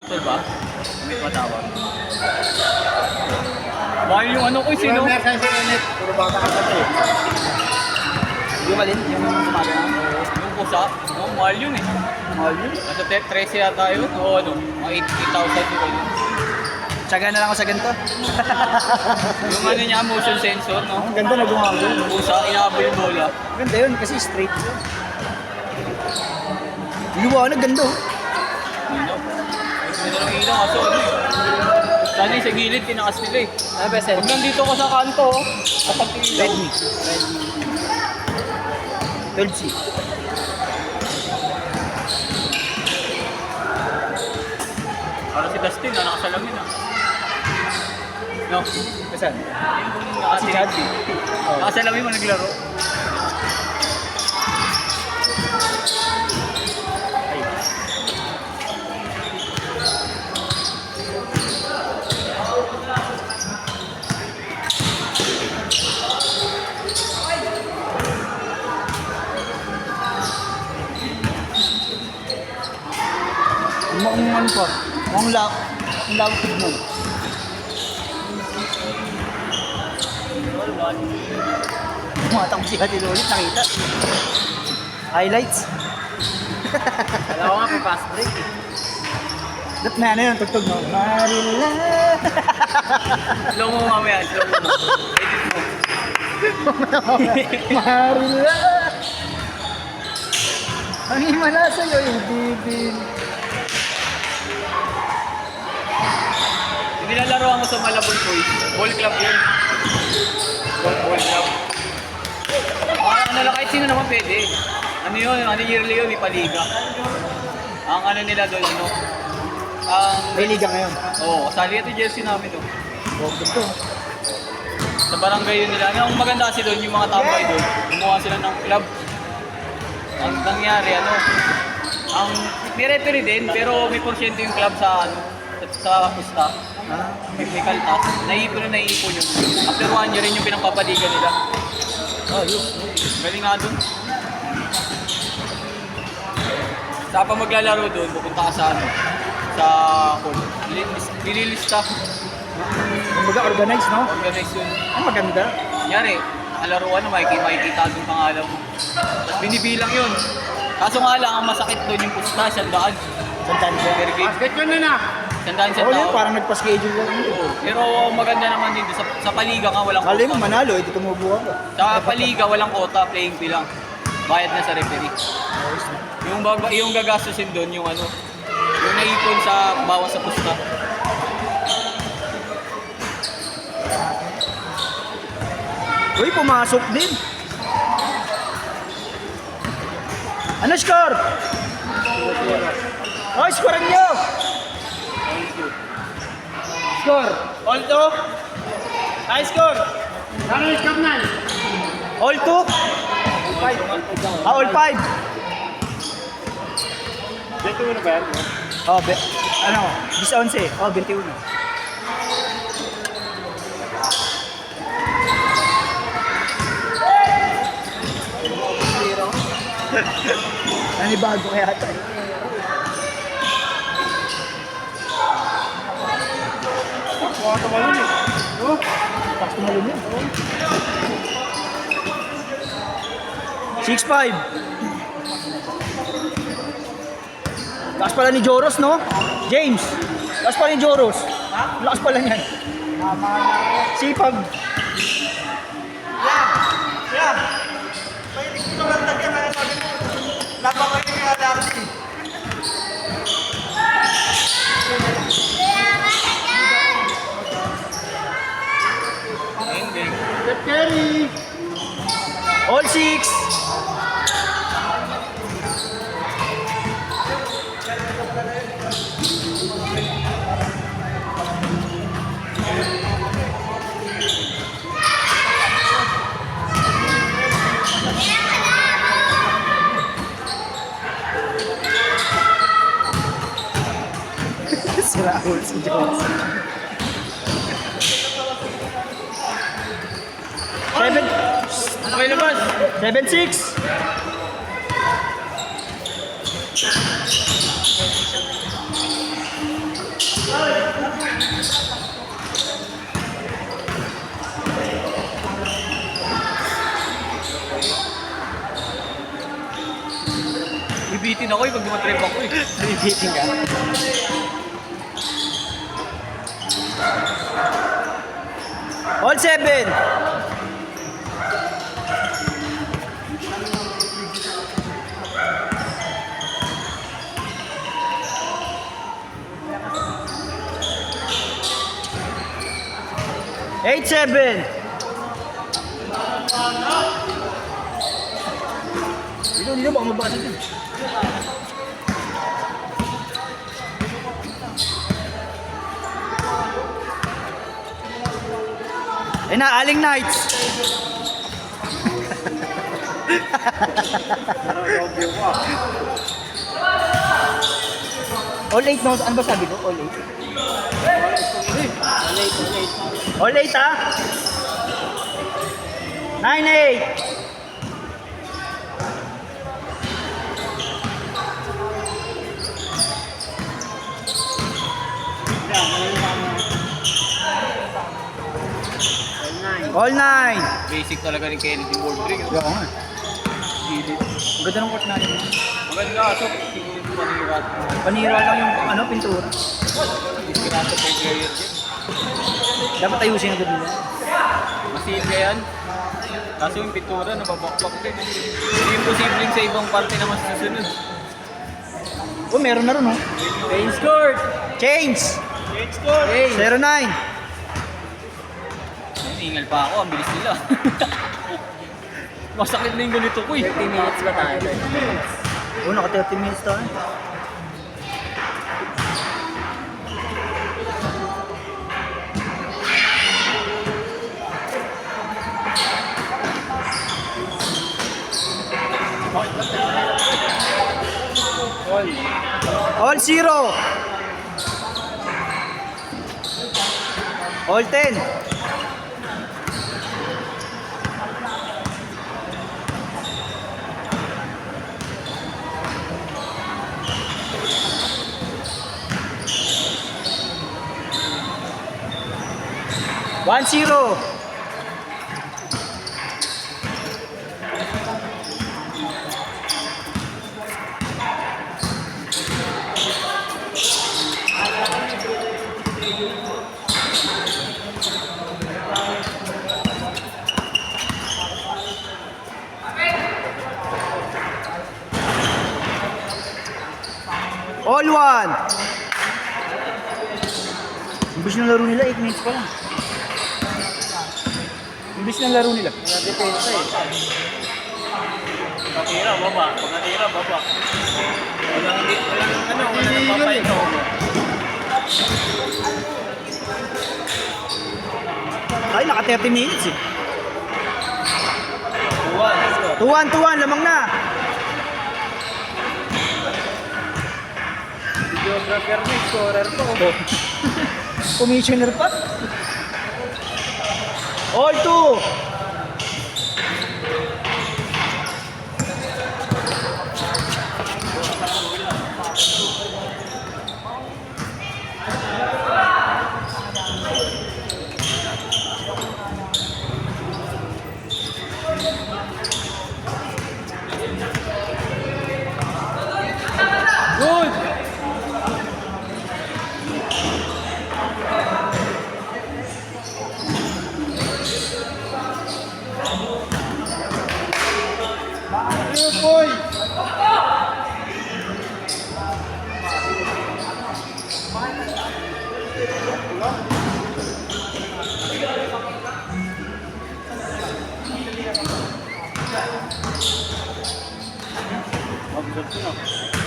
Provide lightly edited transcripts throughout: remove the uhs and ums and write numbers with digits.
Tol ba? May patawag. Mahal yung ano ko, sino? Puro bata ka pa eh. Yung alin? Yung kumaga na? Yung pusa? Oo, mahal yun eh. Mahal yun. Nasa 13 yata yun. O ano, mga 80,000 yun. Tsaga na lang ako sa ganito. Yung ano niya, motion sensor, no? Ang ganda na gumagawa. Yung pusa, inaabol yung bola. Ganda yun kasi straight yun. Liwanag, ganda oh. Ano? Hindi na lang ilaw, kaso ano eh. Sana sa gilid, tinakas nila eh. Ano ba, Pag nandito ko sa kanto, kapag ilaw. Redmi. 12C. Para si Dustin, nakasalamin ah. No? Kasan? Yung Si Chadby. nakasalamin mo naglaro. Ay. Mukhang ano pa? Mukhang lakot mo. Tumatakbo si Ate Lolit, nakita. Highlights. Alam ko nga, pa-fast break eh. Dat na ano yun, tugtog no? Marila. Slow mo mamaya, slow mo. Edit mo. Marila. Ang himala sa'yo yung bibig. Yung nilalaro mo sa Malabon Toys, ball club yun. Ball club. Ano lang, kahit sino naman pwede. Ano yun, ano yearly yun, may paliga. Ang ano nila doon, no? May liga ngayon. Oo, kasali ito jersey namin doon. Oh, gusto. Sa barangay yun nila. Ang maganda kasi doon, yung mga tambay doon, gumawa sila ng club. Ang nangyari, ano, may referee din, pero may porsyento yung club sa, ano, sa pusta. May kaltas. Naiipon yun. After 1 year rin yung pinangpapaliga nila. Oh, yun. Galing nga doon. Sa pa maglalaro doon, pupunta ka sa ano, sa hall. Nililista. Kumbaga organized, no? Organize yun. Ang maganda. Kunyari, ang laruan na makikita doon pangalan mo. Tapos binibilang yun. Kaso nga lang, ang masakit doon yung pusta, 100. Santan siya. Per game. Basket yun na na. 100 sa Oo, yun, tao. parang nagpa-schedule lang yun. Pero maganda naman din doon. Sa paliga ka, walang Kali mo quota. manalo, ito tumubuha ka. Sa paliga, walang quota, playing fee lang. Bayad na sa referee. Yung gagastusin doon, yung ano, yung naipon sa bawas sa pusta. Uy, pumasok din. Ano score? Oh, score niyo. Score. All to? High score. Ano yung score na? All to? All 5. Dito mo na ba yan? Oh, ano? 11. Oh, 21. Nanibago kaya tayo. Baka tumalun eh. No? Baka tumalun yun. 6-5. Lakas pala ni Joros, no? James. Lakas pala ni Joros. Lakas pala niyan. Sipag. Yeah. Pwede ko naman tagyan na sabi mo. Napakayo yung Alexi. Step carry. All 6. Sira ulo si Jones. 7. Ano kayo labas? 7-6. Bibitin ako pag dumatrip ako eh. Bibitin ka. All 7. Eight, 7. Dito, baka mabasag yun. Ayun na, Aling Knights. All 8 no? Ano ba sabi ko? All 8? All 8 ha? 9-8. All 9. Basic talaga ni Kennedy board ring. Oo nga. Ang ganda ng court natin. Maganda kaso, siguro panirat. Panira lang yung ano, pintura. Ispirato per player din. Dapat ayusin agad nila. Masin ka yan. Kaso yung pintura, nababakbak din. Hindi imposibleng sa ibang parte na mas susunod. Oh, meron na rin, oh. Main score! Change! Main score! 0-9. Ingal pa ako, ang bilis nila. Masakit na yung ganito ko eh. 30 minutes ba tayo? 30 minutes. Oh, naka 30 minutes tayo. All 0. All 10. One zero. All one. Imbis na laro nila, 8 minutes pa lang. Imbis na laro nila. Nadepensa eh. Pagkatira, baba. Pagkatira, baba. Walang napapaito. Ay, naka 30 minutes eh. 2-1, 2-1, lamang na. Videographer na, scorer to. Commissioner pa. All 2. Good!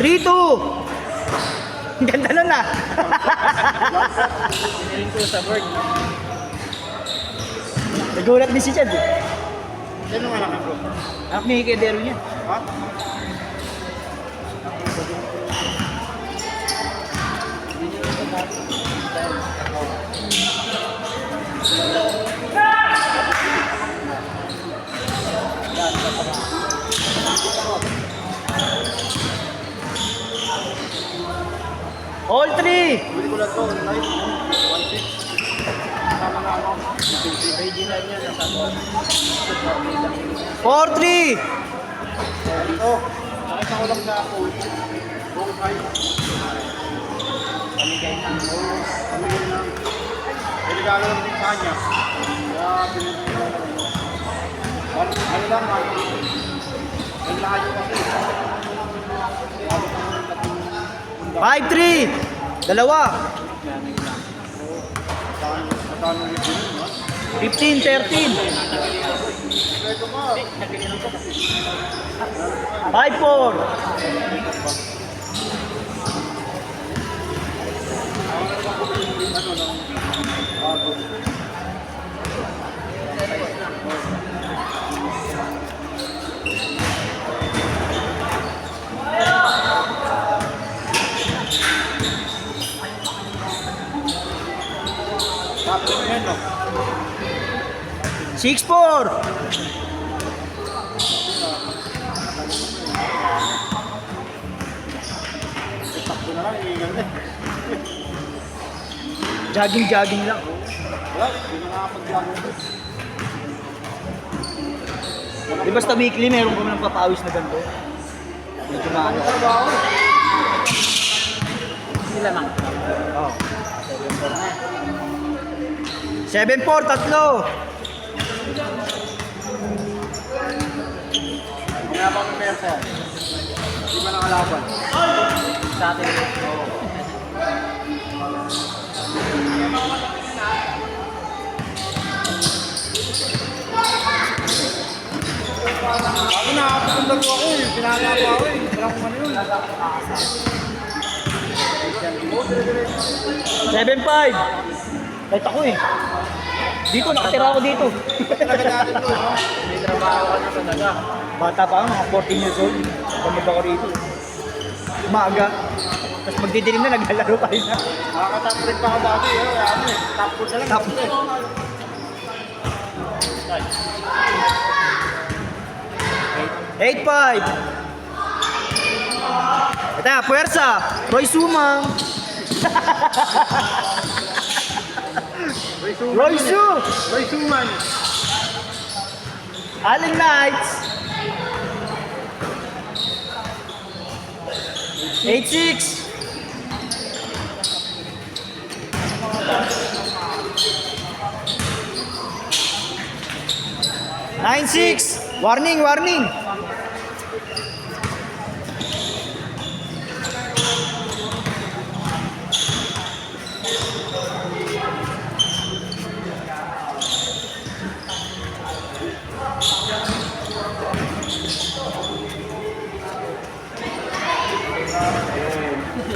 Three, 2. Ang ganda nun ah. Piniling ko sa bird. Nagulat din si Chad eh. Sino nga naman bro? Anak ni Hikedero niya. Ha? All 3. ko lang to, live. 1.6. Sama na ako. Original niya, nasa 4-3. ito. Nakita ko lang na ako. Buong kayo. Pamigay na. Pamigay na. Regalo lang din sa kanya. Kaya pinagay na lang. Ano lang, ang layo kasi. 5-3. Dalawa. Magkano yung din, no? 15-13. Ito ka. 5-4. Tapos mo yan, no? 6-4. Takbo na lang, iingal na. Jogging lang. Wala, hindi na nakapag-jogging. Di basta weekly meron kami ng papawis na ganito. Medyo maano. Trabaho. Sila lang. Oh. 7-4, tatlo. Kaya ba may persa? Hindi ba nakalaban? Sa atin. Ako nakapagundar ko ako eh. Pinakalaban ako eh. Wala kong ano yun. 7-5. Kahit ako eh. Dito, nakatira ako dito. Talaga natin to, no? May trabaho ka na talaga. Bata pa ako, mga 14 years old. Pamag ako rito. Umaga. Tapos magdidilim na, naglalaro pa rin na. Nakakatap rin pa ako dati eh. Ano eh. Top food na lang. Top. eh. 8-5. Ito na, puwersa. Roy Sumang. Roy Su. Roy Suman. Allen Knights. 8-6. 9-6. Warning, warning.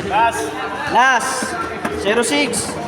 Last. Last. 0-6.